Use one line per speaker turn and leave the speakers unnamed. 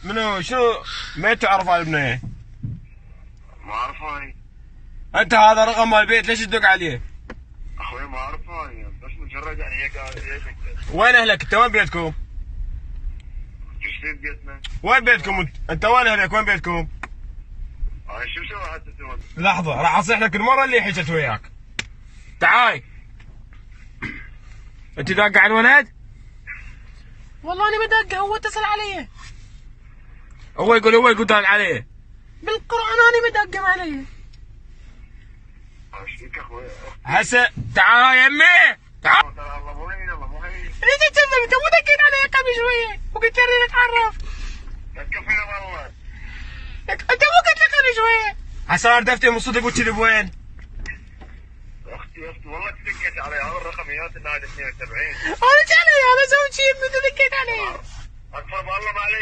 منو شنو ما تعرف هاي البنية؟
ما اعرف هاي.
انت هذا رقم مال البيت ليش تدق عليه؟
اخوي ما اعرف هاي بس مجرد يعني هيك
وين اهلك؟ انت وين بيتكم؟
جسيم بيتنا.
وين بيتكم انت وين اهلك؟ وين بيتكم؟
هاي شو مسوي حتى تسوي؟
لحظة راح اصيح لك المرة اللي حكت وياك. تعاي. انت داق على الولد؟
والله انا بدق، هو اتصل علي
هو يقول داق عليه.
بالقران انا بدقم علي.
ايش فيك اخوي؟
هسه تعال يمي تعال.
الله معين الله معين.
انت تكذب، انت مو دقيت علي قبل شويه وقلت لي نتعرف.
كفينا والله.
انت مو قلت لي قبل شويه.
هسه انا دفتي من صدق وكذي بوين؟
اختي والله دقيت علي هذا الرقم اياه النادي 72.
انا علي، انا اسوي شيء من دقيت علي.
اكفر بالله ما عليك.